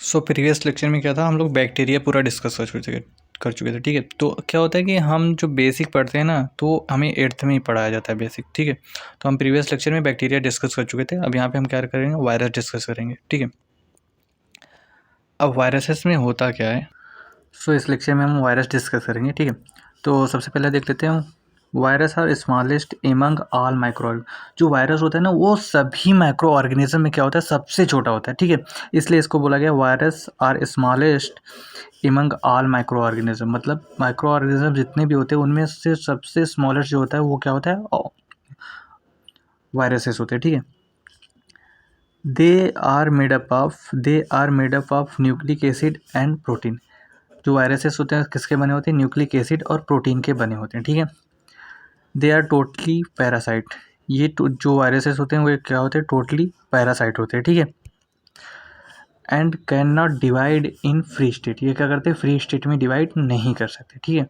So previous lecture में क्या था, हम लोग बैक्टीरिया पूरा डिस्कस कर चुके थे। ठीक है, तो क्या होता है कि हम जो बेसिक पढ़ते हैं ना, तो हमें 8th में ही पढ़ाया जाता है बेसिक। ठीक है, तो हम प्रीवियस लेक्चर में बैक्टीरिया डिस्कस कर चुके थे। अब यहाँ पे हम क्या करेंगे, वायरस डिस्कस करेंगे। ठीक है, अब वायरसेस में होता क्या है, सो इस लेक्चर में हम वायरस डिस्कस करेंगे। ठीक है, तो सबसे पहले देख लेते हैं, virus are smallest among all micro. जो वायरस होता है ना, वो सभी माइक्रो ऑर्गेनिज्म में क्या होता है, सबसे छोटा होता है। ठीक है, इसलिए इसको बोला गया virus are smallest among all micro organism. मतलब माइक्रो ऑर्गेनिज्म जितने भी होते हैं उनमें से सबसे स्मॉलेस्ट जो होता है वो क्या होता है, वायरसेस होते हैं। ठीक है, they are made up of nucleic acid and protein. जो वायरसेस होते हैं किसके बने होते हैं, न्यूक्लिक एसिड और प्रोटीन के बने होते हैं। ठीक है, दे आर टोटली पैरासाइट। ये जो वायरसेस होते हैं वो क्या होते हैं, टोटली पैरासाइट होते हैं। ठीक है, and can not divide in free state. ये क्या करते हैं, फ्री स्टेट में डिवाइड नहीं कर सकते। ठीक है,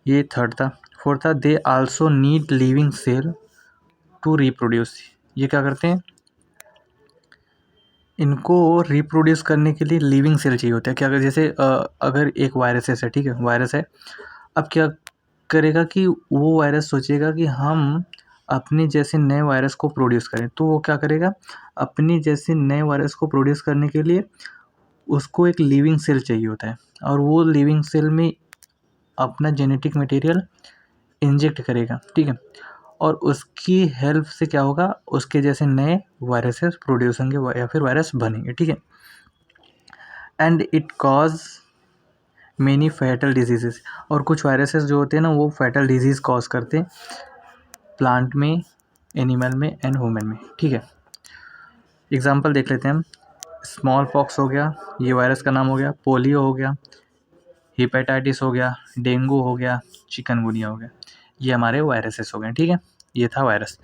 ये थर्ड था। फोर्थ था, they also need living cell to reproduce. ये क्या करते हैं, इनको रिप्रोड्यूस करने के लिए लिविंग सेल चाहिए होता है। क्या अगर जैसे अगर एक वायरस है, ठीक है, वायरस है, अब क्या करेगा कि वो वायरस सोचेगा कि हम अपने जैसे नए वायरस को प्रोड्यूस करें, तो वो क्या करेगा, अपने जैसे नए वायरस को प्रोड्यूस करने के लिए उसको एक लिविंग सेल चाहिए होता है, और वो लिविंग सेल में अपना जेनेटिक मटेरियल इंजेक्ट करेगा। ठीक है, और उसकी हेल्प से क्या होगा, उसके जैसे नए वायरसेस प्रोड्यूस होंगे या फिर वायरस बनेंगे। ठीक है, and it cause many fatal diseases. और कुछ वायरसेस जो होते हैं ना, वो फैटल डिजीज़ कॉज करते हैं प्लांट में, एनिमल में एंड ह्यूमन में। ठीक है, एग्जांपल देख लेते हैं हम। स्मॉल पॉक्स हो गया, ये वायरस का नाम हो गया। पोलियो हो गया, हेपेटाइटिस हो गया, डेंगू हो गया, चिकनगुनिया हो गया। ये हमारे वायरसेस हो गए। ठीक है, ये था वायरस।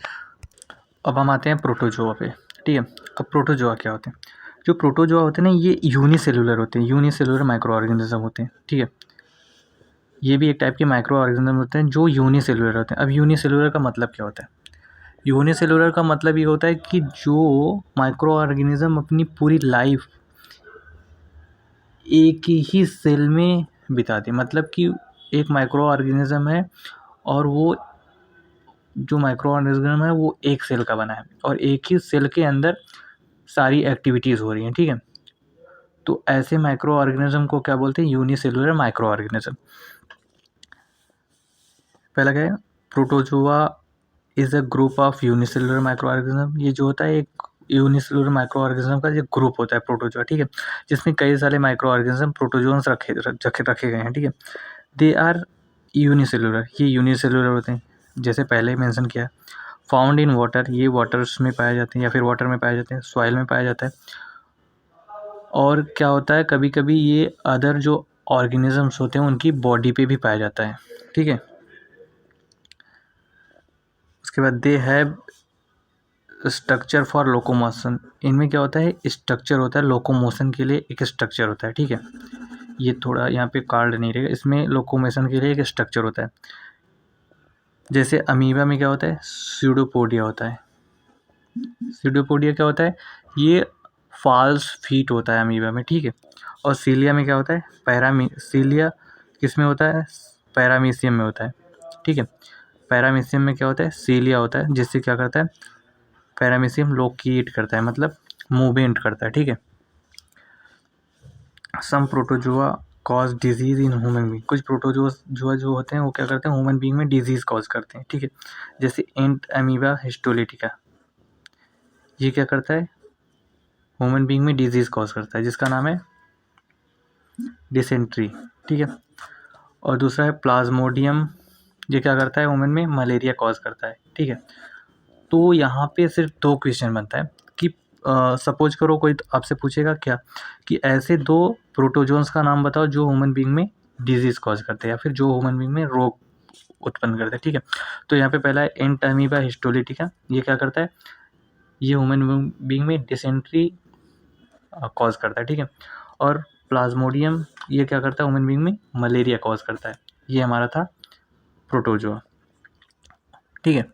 अब हम आते हैं प्रोटोजोआ पे। ठीक है, अब प्रोटोजोआ क्या होते हैं, जो प्रोटोजोआ होते हैं ना, ये यूनिसेलुलर होते हैं, यूनिसेलुलर माइक्रो ऑर्गेनिज्म होते हैं। ठीक है, ये भी एक टाइप के माइक्रो ऑर्गेनिज्म होते हैं जो यूनिसेलुलर होते हैं। अब यूनिसेलुलर का मतलब क्या होता है, यूनिसेलुलर का मतलब ये होता है कि जो माइक्रो ऑर्गेनिज्म अपनी पूरी लाइफ एक ही सेल में बिताती है। मतलब कि एक माइक्रो ऑर्गेनिज्म है और वो जो माइक्रो ऑर्गेनिज्म है वो एक सेल का बना है, और एक ही सेल के अंदर सारी एक्टिविटीज़ हो रही हैं। ठीक है, तो ऐसे माइक्रो ऑर्गेनिज्म को क्या बोलते हैं, यूनिसेलुलर माइक्रो ऑर्गेनिज्म। पहला क्या है, protozoa is a group of unicellular micro organism. ये जो होता है एक यूनिसेलुलर माइक्रो ऑर्गेनिज्म का जो ग्रुप होता है प्रोटोजोआ। ठीक है, जिसमें कई सारे माइक्रो ऑर्गेनिज्म प्रोटोजोन्स रखे गए हैं। ठीक है, दे आर यूनिसेलुलर, ये यूनिसेलुलर होते हैं जैसे पहले मेंशन किया। फाउंड इन वाटर, ये वाटर्स में पाए जाते हैं या फिर वाटर में पाए जाते हैं, सॉइल में पाया जाता है। और क्या होता है, कभी कभी ये अदर जो ऑर्गेनिजम्स होते हैं उनकी बॉडी पे भी पाया जाता है। ठीक है, उसके बाद they have structure for locomotion. इनमें क्या होता है, स्ट्रक्चर होता है लोकोमोशन के लिए, एक स्ट्रक्चर होता है। ठीक है, ये थोड़ा यहाँ पे कार्ड नहीं रहेगा, इसमें लोकोमोशन के लिए एक स्ट्रक्चर होता है। जैसे अमीबा में क्या होता है, स्यूडोपोडिया होता है। स्यूडोपोडिया क्या होता है, ये फॉल्स फीट होता है अमीबा में। ठीक है, और सीलिया में क्या होता है, सीलिया किस में होता है, पैरामीशियम में होता है। ठीक है, पैरामीशियम में क्या होता है, सीलिया होता है, जिससे क्या करता है, पैरामीशियम लोकेट करता है, मतलब मूवमेंट करता है। ठीक है, some protozoa cause disease in human being. कुछ प्रोटोजोआ जो होते हैं वो क्या करते हैं, ह्यूमन बींग में डिजीज कॉज करते हैं। ठीक है, जैसे एंट अमीबा हिस्टोलिटिका, ये क्या करता है, ह्यूमन बींग में डिजीज कॉज करता है, जिसका नाम है डिसेंट्री। ठीक है, और दूसरा है प्लाज्मोडियम, ये क्या करता है, ह्यूमन में मलेरिया कॉज करता है। ठीक है, तो यहाँ पे सिर्फ 2 क्वेश्चन बनता है कि सपोज करो कोई आपसे पूछेगा क्या, कि ऐसे 2 प्रोटोजोन्स का नाम बताओ जो ह्यूमन बींग में डिजीज कॉज करते हैं या फिर जो ह्यूमन बींग में रोग उत्पन्न करते हैं। ठीक है, तो यहाँ पे पहला है एंट अमीबा हिस्टोलिटिका, ये क्या करता है, ये ह्यूमन बींग में डिसेंट्री कॉज करता है। ठीक है, और प्लाज्मोडियम ये क्या करता है, ह्यूमन बींग में मलेरिया कॉज करता है। ये हमारा था प्रोटोजोआ। ठीक है,